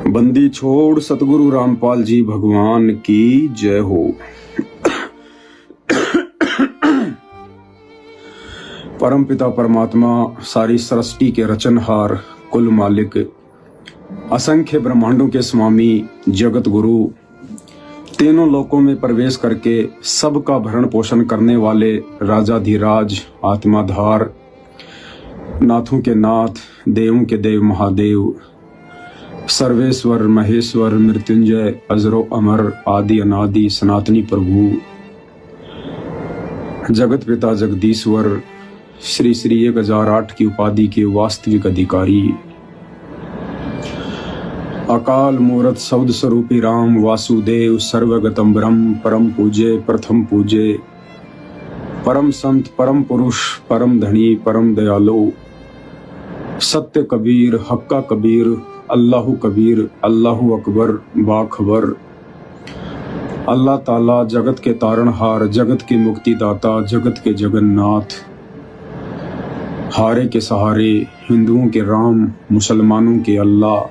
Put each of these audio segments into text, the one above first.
बंदी छोड़ सतगुरु रामपाल जी भगवान की जय हो। परम पिता परमात्मा, सारी सृष्टि के रचनहार, कुल मालिक, असंख्य ब्रह्मांडों के स्वामी, जगत गुरु, तीनों लोकों में प्रवेश करके सबका भरण पोषण करने वाले राजाधिराज, आत्माधार, नाथों के नाथ, देवों के देव महादेव, सर्वेश्वर महेश्वर, मृत्युंजय, अजरो अमर, आदि अनादि, सनातनी प्रभु, जगत पिता जगदीश्वर, श्री श्री 1008 की उपाधि के वास्तविक अधिकारी, अकाल मूरत शब्द स्वरूपी राम वासुदेव, सर्वगतम ब्रह्म, परम पूज्य, प्रथम पूज्य, परम संत, परम पुरुष, परम धनी, परम दयालु, सत्य कबीर, हक्का कबीर, अल्लाहु कबीर, अल्लाहु अकबर, बाखबर, अल्लाह ताला, जगत के तारणहार, जगत के मुक्तिदाता, जगत के जगन्नाथ, हारे के सहारे, हिंदुओं के राम, मुसलमानों के अल्लाह,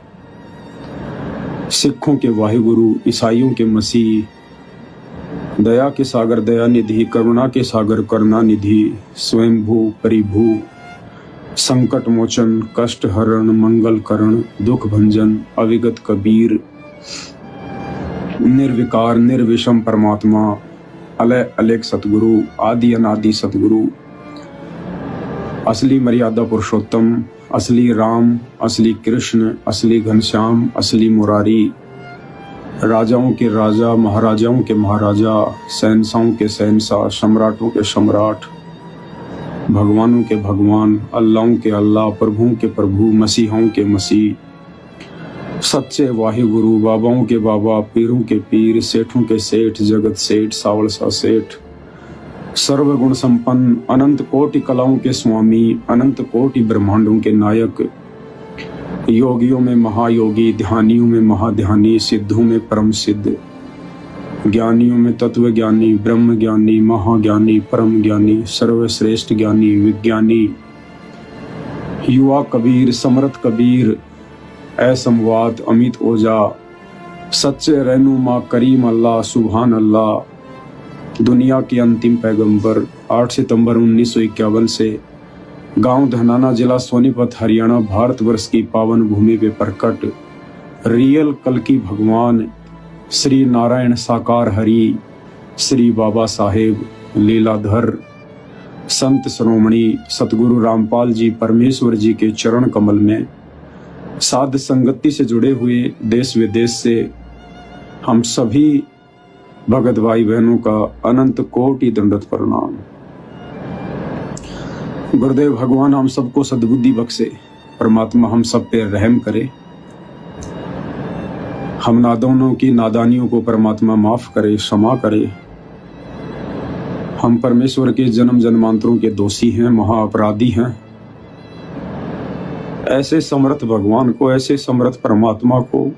सिखों के वाहिगुरु, ईसाइयों के मसीह, दया के सागर दया निधि, करुणा के सागर करुणा निधि, स्वयंभू परिभू, संकट मोचन, कष्ट हरण, मंगल करण, दुख भंजन, अविगत कबीर, निर्विकार निर्विषम परमात्मा, अलय अलेख सतगुरु, आदि अनादि सतगुरु, असली मर्यादा पुरुषोत्तम, असली राम, असली कृष्ण, असली घनश्याम, असली मुरारी, राजाओं के राजा, महाराजाओं के महाराजा, शहंशाहों के शहंशाह, सम्राटों के सम्राट, भगवानों के भगवान, अल्लाहों के अल्लाह, प्रभुओं के प्रभु, मसीहों के मसीह, सच्चे वाहिगुरु, बाबाओं के बाबा, पीरों के पीर, सेठों के सेठ, जगत सेठ, सावलसा सेठ, सर्वगुण संपन्न, अनंत कोटि कलाओं के स्वामी, अनंत कोटि ब्रह्मांडों के नायक, योगियों में महायोगी, ध्यानियों में महाध्यानी, सिद्धों में परम सिद्ध, ज्ञानियों में तत्व ज्ञानी, ब्रह्म ज्ञानी, महाज्ञानी, परम ज्ञानी, सर्वश्रेष्ठ ज्ञानी, विज्ञानी, युवा कबीर, समर्थ कबीर, असमवाद, अमित ओझा, सच्चे रहनुमा, करीम अल्लाह, सुभान अल्लाह, दुनिया के अंतिम पैगंबर, 8 सितंबर 1951 से गांव धनाना, जिला सोनीपत, हरियाणा, भारतवर्ष की पावन भूमि पे प्रकट रियल कल्कि भगवान श्री नारायण साकार हरि, श्री बाबा साहेब लीलाधर, संत श्रोमणी सतगुरु रामपाल जी परमेश्वर जी के चरण कमल में साध संगति से जुड़े हुए देश विदेश से हम सभी भगत भाई बहनों का अनंत कोटि दंडवत प्रणाम। गुरुदेव भगवान हम सबको सद्बुद्धि बख्शे, परमात्मा हम सब पे रहम करे, हम नादानों की नादानियों को परमात्मा माफ करे, क्षमा करे। हम परमेश्वर के जन्म जन्मांतरों के दोषी हैं, महाअपराधी हैं। ऐसे समर्थ भगवान को, ऐसे समर्थ परमात्मा को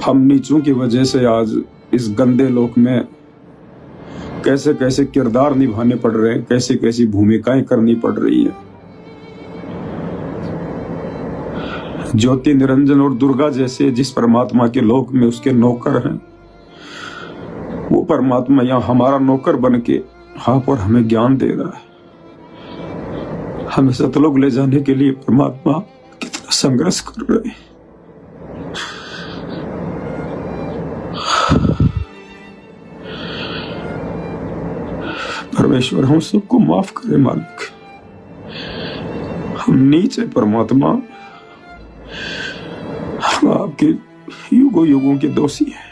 हम नीचों की वजह से आज इस गंदे लोक में कैसे कैसे किरदार निभाने पड़ रहे हैं, कैसे कैसी भूमिकाएं करनी पड़ रही है। ज्योति निरंजन और दुर्गा जैसे जिस परमात्मा के लोक में उसके नौकर हैं, वो परमात्मा यहाँ हमारा नौकर बन के यहाँ पर हमें ज्ञान दे रहा है। हमें सतलोक ले जाने के लिए परमात्मा कितना संघर्ष कर रहे हैं। परमेश्वर हम सबको माफ करे मालिक। हम नीच है परमात्मा, हम आपके युगों युगों के दोषी हैं।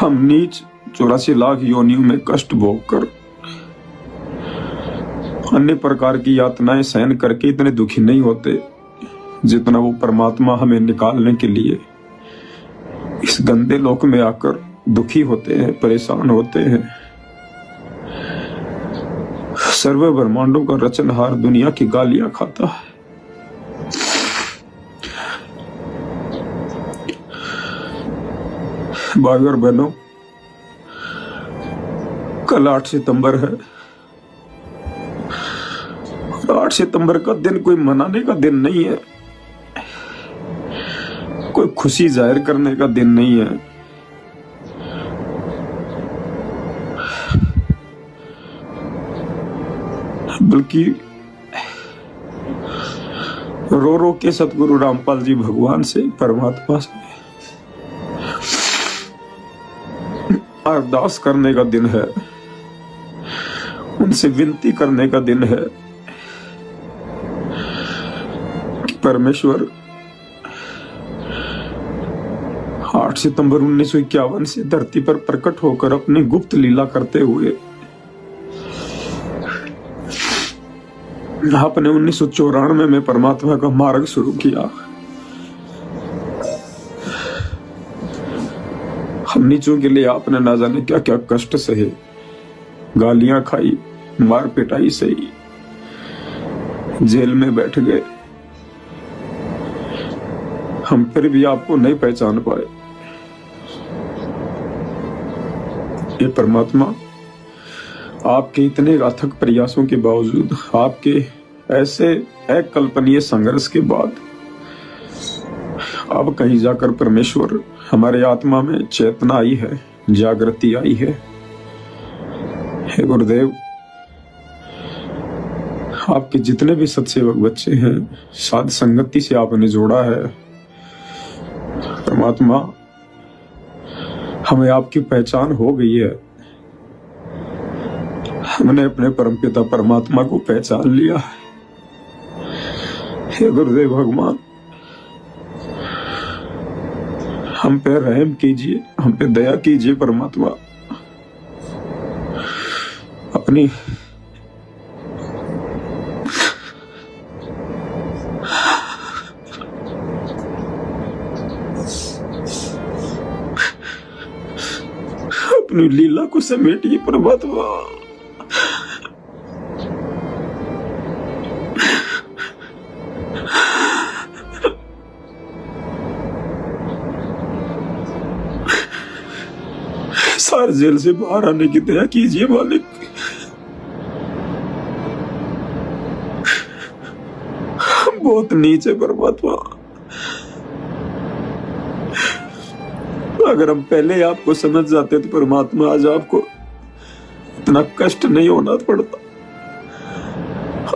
हम नीच 84 लाख योनियों में कष्ट भोग कर, अन्य प्रकार की यातनाएं सहन करके इतने दुखी नहीं होते जितना वो परमात्मा हमें निकालने के लिए इस गंदे लोक में आकर दुखी होते हैं, परेशान होते हैं। सर्व ब्रह्मांडों का रचनहार दुनिया की गालियां खाता है। भाई और बहनों, कल 8 सितंबर है 8 सितंबर का दिन कोई मनाने का दिन नहीं है, कोई खुशी जाहिर करने का दिन नहीं है। बल्कि रो रो के सतगुरु रामपाल जी भगवान से, परमात्मा से अरदास करने का दिन है, उनसे विनती करने का दिन है कि परमेश्वर 8 सितंबर 1951 से धरती पर प्रकट होकर अपनी गुप्त लीला करते हुए आपने 1994 में परमात्मा का मार्ग शुरू किया। हम नीचों के लिए आपने ना जाने क्या क्या कष्ट सहे, गालियां खाई, मार पिटाई सही, जेल में बैठ गए, हम फिर भी आपको नहीं पहचान पाए। ये परमात्मा आपके इतने अथक प्रयासों के बावजूद, आपके ऐसे अकल्पनीय संघर्ष के बाद अब कहीं जाकर परमेश्वर हमारे आत्मा में चेतना आई है, जागृति आई है। हे गुरुदेव, आपके जितने भी सत्सेवक बच्चे हैं, साध संगति से आपने जोड़ा है परमात्मा, हमें आपकी पहचान हो गई है। हमने अपने परमपिता परमात्मा को पहचान लिया है। हे गुरुदेव भगवान, हम पे रहम कीजिए, हम पे दया कीजिए परमात्मा। अपनी अपनी लीला को समेटिए परमात्मा। सारे जेल से बाहर आने की दया कीजिए मालिक। बहुत नीचे परमात्मा, अगर हम पहले आपको समझ जाते तो परमात्मा आज आपको इतना कष्ट नहीं होना पड़ता,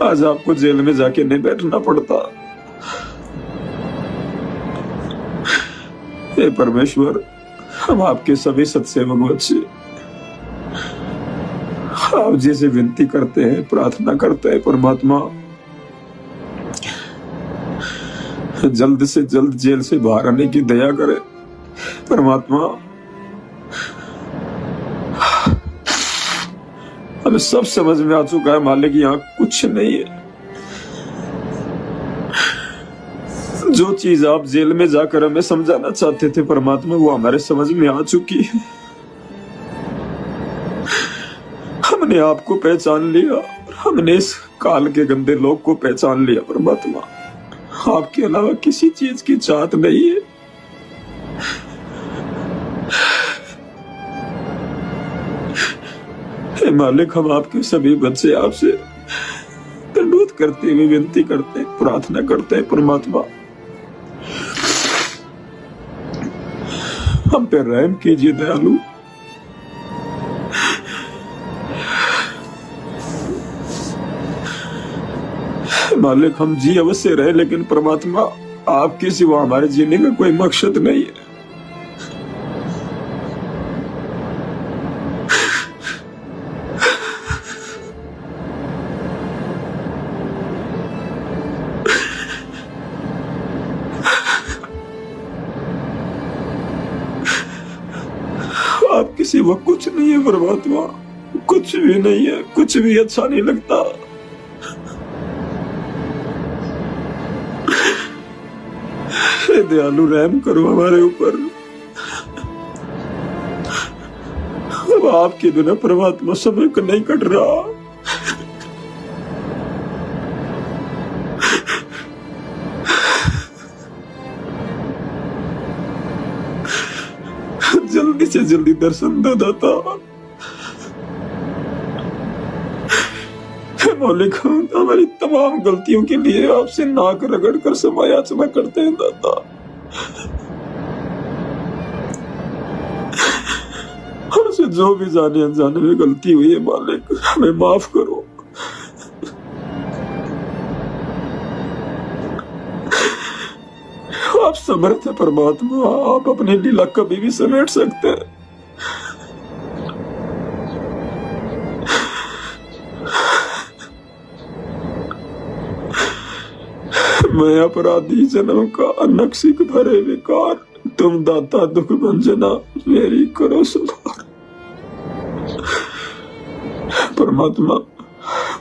आज आपको जेल में जाके नहीं बैठना पड़ता। हे परमेश्वर, हम आपके सभी सत्सेवक बच्चे आप जैसे विनती करते हैं, प्रार्थना करते हैं परमात्मा, जल्द से जल्द जेल से बाहर आने की दया करे परमात्मा। हमें सब समझ में आ चुका है मालिक, यहाँ कुछ नहीं है। जो चीज आप जेल में जाकर हमें समझाना चाहते थे परमात्मा, वो हमारे समझ में आ चुकी है। हमने आपको पहचान लिया, हमने इस काल के गंदे लोग को पहचान लिया परमात्मा। आपके अलावा किसी चीज की चाहत नहीं है। हे मालिक, हम आपके सभी बच्चे आपसे दंडवत करते हुए विनती करते हैं, प्रार्थना करते हैं परमात्मा, हम पे रहम कीजिए दयालु। मालिक, हम जी अवश्य रहे, लेकिन परमात्मा आपके सिवा हमारे जीने का कोई मकसद नहीं है। आपके सिवा कुछ नहीं है परमात्मा, कुछ भी नहीं है, कुछ भी अच्छा नहीं लगता। हे दयालु, रहम करो हमारे ऊपर। अब आपके बिना परमात्मा समय को नहीं कट रहा। जल्दी से जल्दी दर्शन दो दाता। मालिक, हमारी तमाम गलतियों के लिए आपसे नाक रगड़ कर क्षमा याचना करते हैं दाता। हमसे जो भी जाने अनजाने में गलती हुई है मालिक, हमें माफ करो। आप समर्थ है परमात्मा, आप अपनी लीला कभी भी समेट सकते हैं। मैं अपराधी जन्म का अनक्सिक भरे विकार, तुम दाता दुख भंजना, मेरी करो सुधार। परमात्मा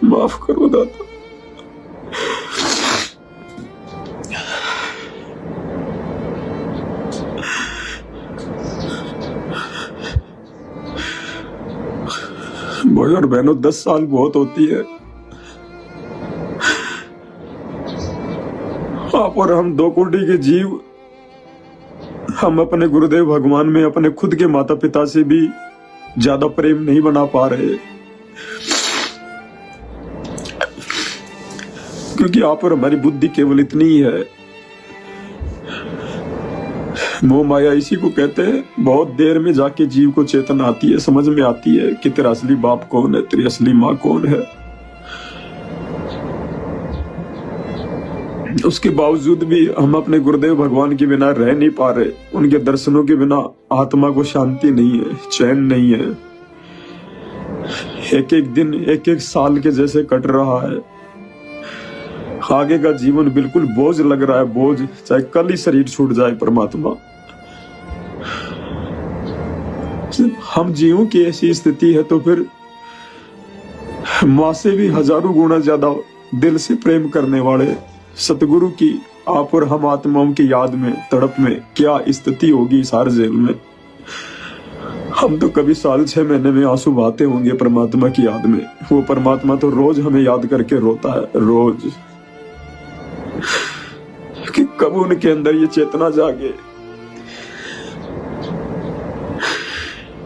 माफ करो दाता। भाई और बहनों, 10 साल बहुत होती है। आप और हम दो कोटि के जीव, हम अपने गुरुदेव भगवान में अपने खुद के माता पिता से भी ज्यादा प्रेम नहीं बना पा रहे, क्योंकि आप और हमारी बुद्धि केवल इतनी ही है। मोह माया इसी को कहते हैं। बहुत देर में जाके जीव को चेतना आती है, समझ में आती है कि तेरा असली बाप कौन है, तेरी असली माँ कौन है। उसके बावजूद भी हम अपने गुरुदेव भगवान के बिना रह नहीं पा रहे। उनके दर्शनों के बिना आत्मा को शांति नहीं है, चैन नहीं है। एक एक दिन एक एक साल के जैसे कट रहा है। आगे का जीवन बिल्कुल बोझ लग रहा है, बोझ, चाहे कल ही शरीर छूट जाए। परमात्मा, हम जीवों की ऐसी स्थिति है तो फिर माँ से भी हजारों गुना ज्यादा दिल से प्रेम करने वाले सतगुरु की आप और हम आत्माओं की याद में, तड़प में क्या स्थिति होगी इस हर जेल में। हम तो कभी साल 6 महीने में आंसू बहाते होंगे परमात्मा की याद में। वो परमात्मा तो रोज हमें याद करके रोता है, रोज, कि कब उनके अंदर ये चेतना जागे।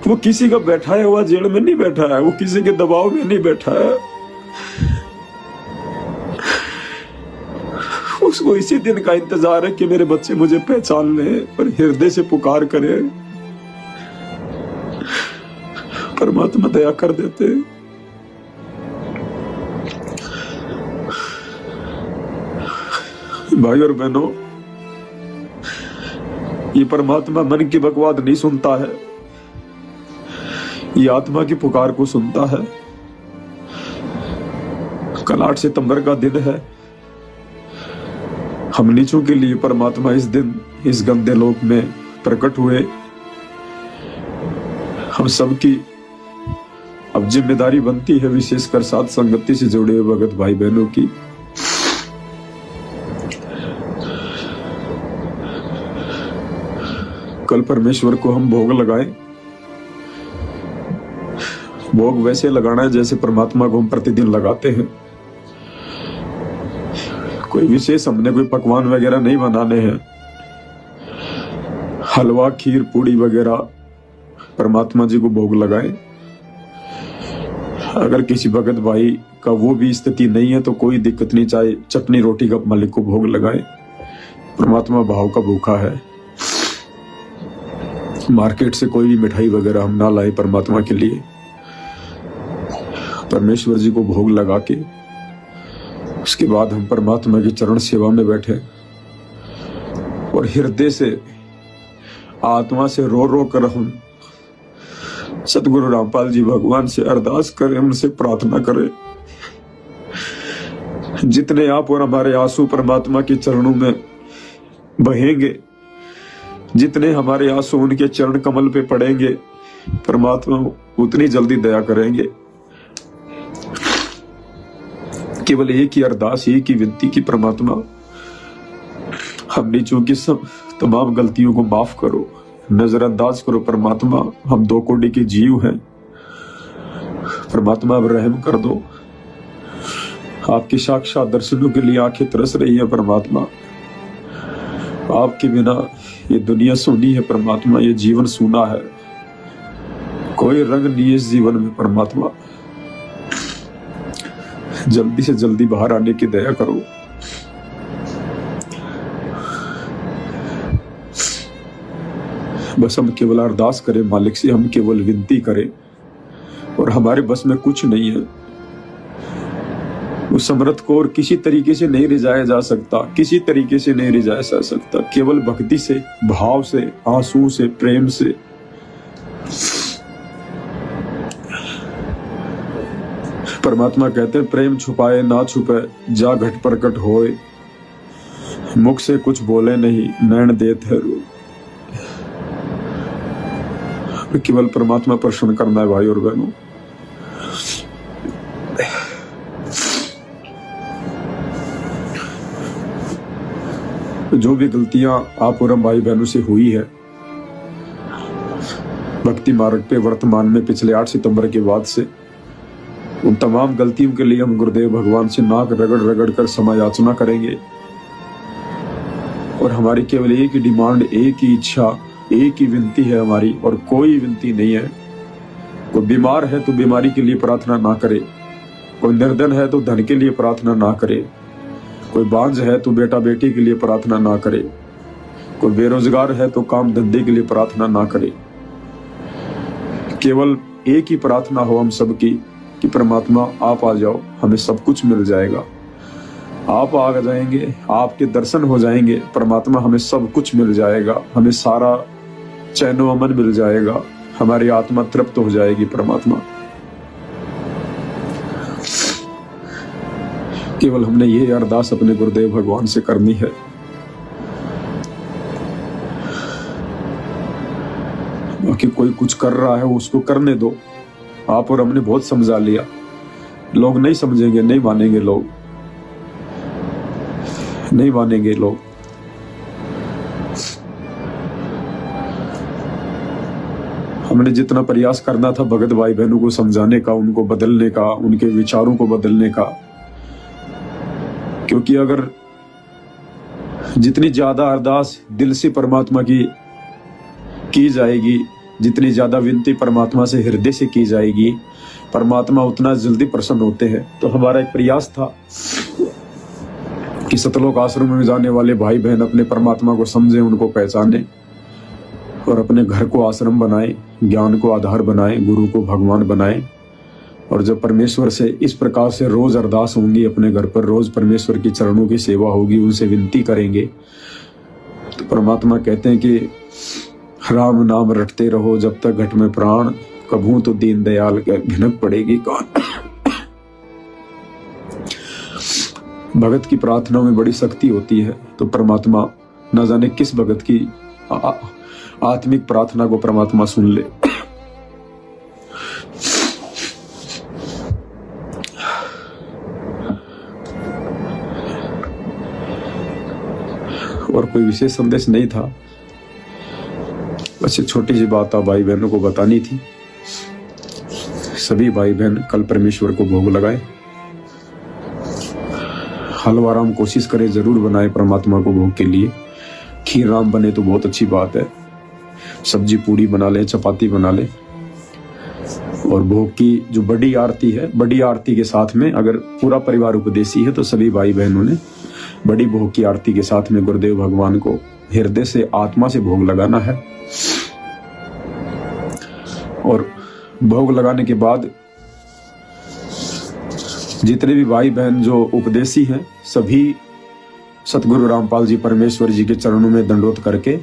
वो किसी का बैठाया हुआ जेल में नहीं बैठा है, वो किसी के दबाव में नहीं बैठा है। उसको इसी दिन का इंतजार है कि मेरे बच्चे मुझे पहचान लें और हृदय से पुकार करें। परमात्मा दया कर देते। भाई और बहनों, ये परमात्मा मन की बकवाद नहीं सुनता है, ये आत्मा की पुकार को सुनता है। कल 8 सितंबर का दिन है। हम नीचों के लिए परमात्मा इस दिन इस गंदे लोक में प्रकट हुए। हम सबकी अब जिम्मेदारी बनती है, विशेषकर साथ संगति से जुड़े हुए भगत भाई बहनों की, कल परमेश्वर को हम भोग लगाएं। भोग वैसे लगाना है जैसे परमात्मा को हम प्रतिदिन लगाते हैं। कोई विशेष हमने कोई पकवान वगैरह नहीं बनाने हैं। हलवा, खीर, पूड़ी वगैरह परमात्मा जी को भोग लगाएं। अगर किसी भगत भाई का वो भी स्थिति नहीं है तो कोई दिक्कत नहीं, चाहे चटनी रोटी का मालिक को भोग लगाए। परमात्मा भाव का भूखा है। मार्केट से कोई भी मिठाई वगैरह हम ना लाए परमात्मा के लिए। परमेश्वर जी को भोग लगा के उसके बाद हम परमात्मा की चरण सेवा में बैठे और हृदय से, आत्मा से रो रो कर हम सतगुरु रामपाल जी भगवान से अरदास करें, उनसे प्रार्थना करें। जितने आप और हमारे आंसू परमात्मा के चरणों में बहेंगे, जितने हमारे आंसू उनके चरण कमल पे पड़ेंगे, परमात्मा उतनी जल्दी दया करेंगे। केवल एक ही अरदास, एक ही विनती की परमात्मा हम नीचों की सब तमाम गलतियों को माफ करो, नजरअंदाज करो। परमात्मा, हम 2 कोटि के जीव हैं। परमात्मा अब रहम कर दो। आपके साक्षात दर्शनों के लिए आंखें तरस रही है परमात्मा। आपके बिना ये दुनिया सूनी है परमात्मा, ये जीवन सूना है। कोई रंग नहीं है इस जीवन में परमात्मा। जल्दी से जल्दी बाहर आने की दया करो। बस हम केवल अरदास करें मालिक से, हम केवल विनती करें, और हमारे बस में कुछ नहीं है। उस समर्थ को और किसी तरीके से नहीं रिझाया जा सकता, किसी तरीके से नहीं रिझाया जा सकता, केवल भक्ति से, भाव से, आंसू से, प्रेम से। परमात्मा कहते हैं प्रेम छुपाए ना छुपे, जा घट प्रकट होए, मुख से कुछ बोले नहीं, नैन देते रो। केवल परमात्मा प्रसन्न करना है भाई और बहनों। जो भी गलतियां आप और हम भाई बहनों से हुई है भक्ति मार्ग पे वर्तमान में पिछले 8 सितंबर के बाद से, उन तमाम गलतियों के लिए हम गुरुदेव भगवान से नाक रगड़ रगड़ कर क्षमा याचना करेंगे। और हमारी केवल एक ही डिमांड, एक ही इच्छा, एक ही विनती है हमारी, और कोई विनती नहीं है। कोई बीमार है तो बीमारी के लिए प्रार्थना ना करे, कोई निर्धन है तो धन के लिए प्रार्थना ना करे, कोई बांझ है तो बेटा बेटी के लिए प्रार्थना ना करे, कोई बेरोजगार है तो काम धंधे के लिए प्रार्थना ना करे। केवल एक ही प्रार्थना हो हम सबकी कि परमात्मा आप आ जाओ, हमें सब कुछ मिल जाएगा। आप आ जाएंगे, आपके दर्शन हो जाएंगे, परमात्मा हमें सब कुछ मिल जाएगा, हमें सारा चैनो अमन मिल जाएगा, हमारी आत्मा तृप्त हो जाएगी। परमात्मा केवल हमने ये अरदास अपने गुरुदेव भगवान से करनी है। बाकी कोई कुछ कर रहा है उसको करने दो। आप और हमने बहुत समझा लिया, लोग नहीं समझेंगे, नहीं मानेंगे, लोग नहीं मानेंगे लोग। हमने जितना प्रयास करना था भगत भाई बहनों को समझाने का, उनको बदलने का, उनके विचारों को बदलने का, क्योंकि अगर जितनी ज्यादा अरदास दिल से परमात्मा की जाएगी, जितनी ज्यादा विनती परमात्मा से हृदय से की जाएगी, परमात्मा उतना जल्दी प्रसन्न होते हैं। तो हमारा एक प्रयास था कि सतलोक आश्रम में जाने वाले भाई बहन अपने परमात्मा को समझें, उनको पहचाने और अपने घर को आश्रम बनाए, ज्ञान को आधार बनाए, गुरु को भगवान बनाए। और जब परमेश्वर से इस प्रकार से रोज अरदास होंगी अपने घर पर, रोज परमेश्वर की चरणों की सेवा होगी, उनसे विनती करेंगे, तो परमात्मा कहते हैं कि राम नाम रटते रहो जब तक घट में प्राण, कभू तो दीन दयाल भिनक पड़ेगी कौन। भगत की प्रार्थना में बड़ी शक्ति होती है। तो परमात्मा न जाने किस भगत की आत्मिक प्रार्थना को परमात्मा सुन ले। और कोई विशेष संदेश नहीं था, बस एक छोटी सी बात भाई बहनों को बतानी थी। सभी भाई बहन कल परमेश्वर को भोग लगाए, हलवा राम कोशिश करें जरूर बनाए परमात्मा को भोग के लिए। खीर राम बने तो बहुत अच्छी बात है, सब्जी पूड़ी बना ले, चपाती बना ले। और भोग की जो बड़ी आरती है, बड़ी आरती के साथ में अगर पूरा परिवार उपदेशी है तो सभी भाई बहनों ने बड़ी भोग की आरती के साथ में गुरुदेव भगवान को हृदय से, आत्मा से भोग लगाना है। और भोग लगाने के बाद जितने भी भाई बहन जो उपदेशी हैं, सभी सतगुरु रामपाल जी परमेश्वर जी के चरणों में दंडोत करके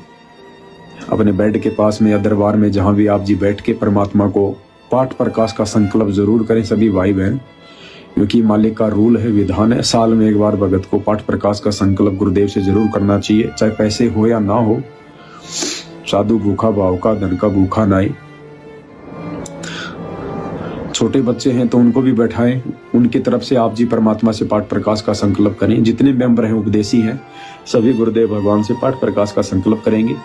अपने बेड के पास में या दरबार में जहां भी आप जी बैठ के परमात्मा को पाठ प्रकाश का संकल्प जरूर करें सभी भाई बहन, क्योंकि मालिक का रूल है, विधान है, साल में एक बार भगत को पाठ प्रकाश का संकल्प गुरुदेव से जरूर करना चाहिए, चाहे पैसे हो या ना हो। साधु भूखा भाव का, धन का भूखा नाई। छोटे बच्चे हैं तो उनको भी बैठाएं, उनकी तरफ से आप जी परमात्मा से पाठ प्रकाश का संकल्प करें। जितने मेंबर हैं उपदेशी हैं सभी गुरुदेव भगवान से पाठ प्रकाश का संकल्प करेंगे।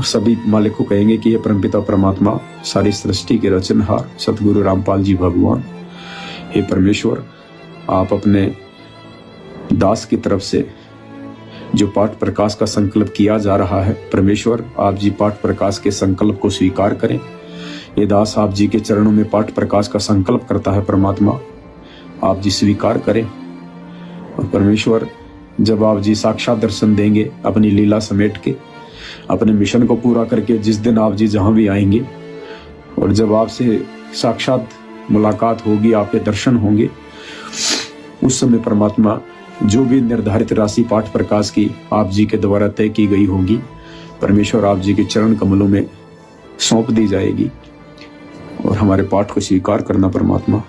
सभी मालिक को कहेंगे कि ये परमपिता परमात्मा, सारी सृष्टि के रचनहार सतगुरु रामपाल जी भगवान, हे परमेश्वर, आप अपने दास की तरफ से जो पाठ प्रकाश का संकल्प किया जा रहा है, परमेश्वर आप जी पाठ प्रकाश के संकल्प को स्वीकार करें। ये दास आप जी के चरणों में पाठ प्रकाश का संकल्प करता है परमात्मा, आप जी स्वीकार करें। और परमेश्वर जब आप जी साक्षात दर्शन देंगे अपनी लीला समेट के, अपने मिशन को पूरा करके, जिस दिन आप जी जहां भी आएंगे और जब आपसे साक्षात मुलाकात होगी, आपके दर्शन होंगे, उस समय परमात्मा जो भी निर्धारित राशि पाठ प्रकाश की आप जी के द्वारा तय की गई होगी, परमेश्वर आप जी के चरण कमलों में सौंप दी जाएगी और हमारे पाठ को स्वीकार करना परमात्मा।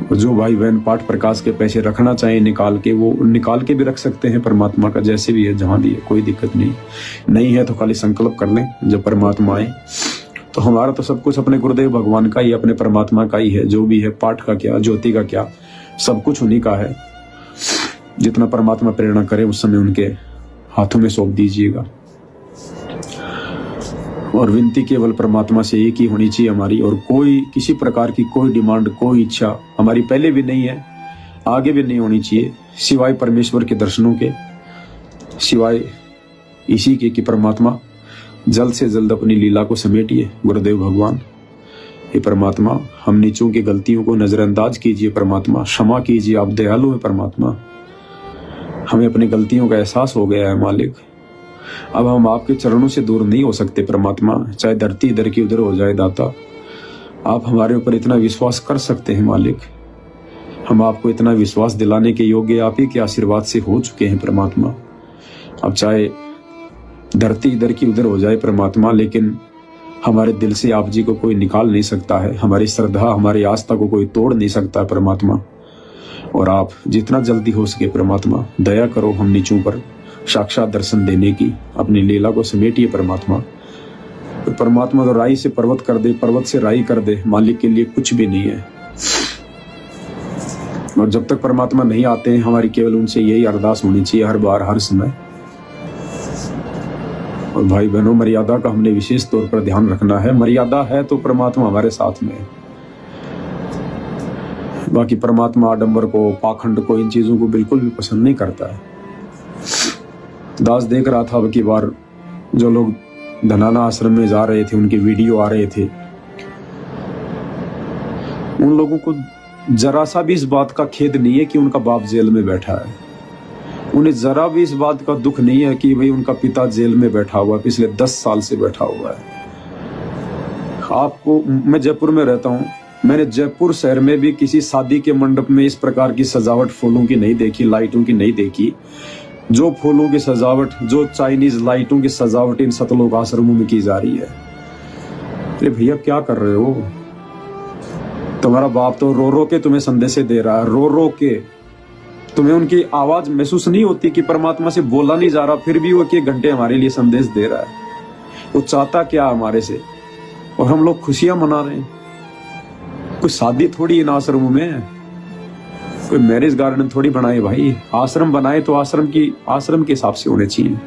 जो भाई बहन पाठ प्रकाश के पैसे रखना चाहें निकाल के, वो निकाल के भी रख सकते हैं परमात्मा का, जैसे भी है जहां भी है, कोई दिक्कत नहीं है तो खाली संकल्प कर लें। जब परमात्मा आए तो हमारा तो सब कुछ अपने गुरुदेव भगवान का ही, अपने परमात्मा का ही है। जो भी है पाठ का क्या, ज्योति का क्या, सब कुछ उन्हीं का है। जितना परमात्मा प्रेरणा करे उस समय उनके हाथों में सौंप दीजिएगा। और विनती केवल परमात्मा से एक ही होनी चाहिए हमारी, और कोई किसी प्रकार की कोई डिमांड, कोई इच्छा हमारी पहले भी नहीं है, आगे भी नहीं होनी चाहिए, सिवाय परमेश्वर के दर्शनों के, सिवाय इसी के कि परमात्मा जल्द से जल्द अपनी लीला को समेटिए। गुरुदेव भगवान, हे परमात्मा, हम नीचों की गलतियों को नजरअंदाज कीजिए परमात्मा, क्षमा कीजिए, आप दयालु हैं परमात्मा। हमें अपनी गलतियों का एहसास हो गया है मालिक, अब हम आपके चरणों से दूर नहीं हो सकते परमात्मा, चाहे धरती इधर की उधर हो जाए दाता। आप हमारे ऊपर इतना विश्वास कर सकते हैं मालिक, हम आपको इतना विश्वास दिलाने के योग्य आप ही के आशीर्वाद से हो चुके हैं परमात्मा। अब चाहे धरती इधर की उधर हो जाए परमात्मा, लेकिन हमारे दिल से आप जी को कोई निकाल नहीं सकता है, हमारी श्रद्धा, हमारी आस्था को कोई तोड़ नहीं सकता है परमात्मा। और आप जितना जल्दी हो सके परमात्मा दया करो हम नीचों पर साक्षात दर्शन देने की, अपनी लीला को समेटिए परमात्मा। तो परमात्मा तो राई से पर्वत कर दे, पर्वत से राई कर दे, मालिक के लिए कुछ भी नहीं है। और जब तक परमात्मा नहीं आते हैं, हमारी केवल उनसे यही अरदास होनी चाहिए हर बार, हर समय। और भाई बहनों, मर्यादा का हमने विशेष तौर पर ध्यान रखना है। मर्यादा है तो परमात्मा हमारे साथ में है। बाकी परमात्मा आडंबर को, पाखंड को, इन चीजों को बिल्कुल भी पसंद नहीं करता है। दास देख रहा था अब की बार जो लोग धनाना आश्रम में जा रहे थे, उनके वीडियो आ रहे थे, उन लोगों को जरा सा भी इस बात का खेद नहीं है कि उनका बाप जेल में बैठा है। उन्हें जरा भी इस बात का दुख नहीं है कि भाई उनका पिता जेल में बैठा हुआ, पिछले 10 साल से बैठा हुआ है। आपको, मैं जयपुर में रहता हूँ, मैंने जयपुर शहर में भी किसी शादी के मंडप में इस प्रकार की सजावट फूलों की नहीं देखी, लाइटों की नहीं देखी। जो फूलों की सजावट, जो चाइनीज लाइटों की सजावट इन सतलोक आश्रमों में की जा रही है। अरे भैया क्या कर रहे हो? तुम्हारा बाप तो रो रो के तुम्हें संदेश दे रहा है, रो रो के। तुम्हें उनकी आवाज महसूस नहीं होती कि परमात्मा से बोला नहीं जा रहा, फिर भी वो एक घंटे हमारे लिए संदेश दे रहा है। वो चाहता क्या हमारे से, और हम लोग खुशियां मना रहे हैं। कोई शादी थोड़ी इन आश्रमों में, कोई मैरिज गार्डन थोड़ी बनाए भाई। आश्रम बनाए तो आश्रम के हिसाब से होने चाहिए।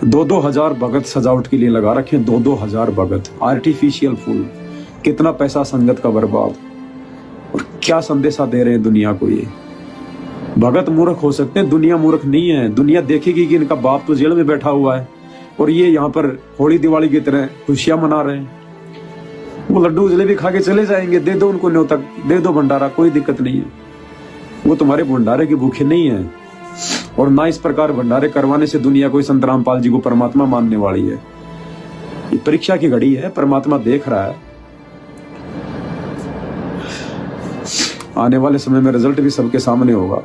2-2 हजार भगत सजावट के लिए लगा रखे, 2-2 हजार भगत, आर्टिफिशियल फूल। कितना पैसा संगत का बर्बाद, और क्या संदेशा दे रहे हैं दुनिया को। ये भगत मूर्ख हो सकते हैं, दुनिया मूर्ख नहीं है। दुनिया देखेगी कि इनका बाप तो जेल में बैठा हुआ है और ये यहाँ पर होली दिवाली की तरह खुशियां मना रहे हैं। वो लड्डू जलेबी खा के चले जाएंगे, दे दो उनको न्योता, दे दो भंडारा, कोई दिक्कत नहीं है। वो तुम्हारे भंडारे के भूखे नहीं है, और ना इस प्रकार भंडारे करवाने से दुनिया कोई संत रामपाल जी को परमात्मा मानने वाली है। ये परीक्षा की घड़ी है, परमात्मा देख रहा है। आने वाले समय में रिजल्ट भी सबके सामने होगा।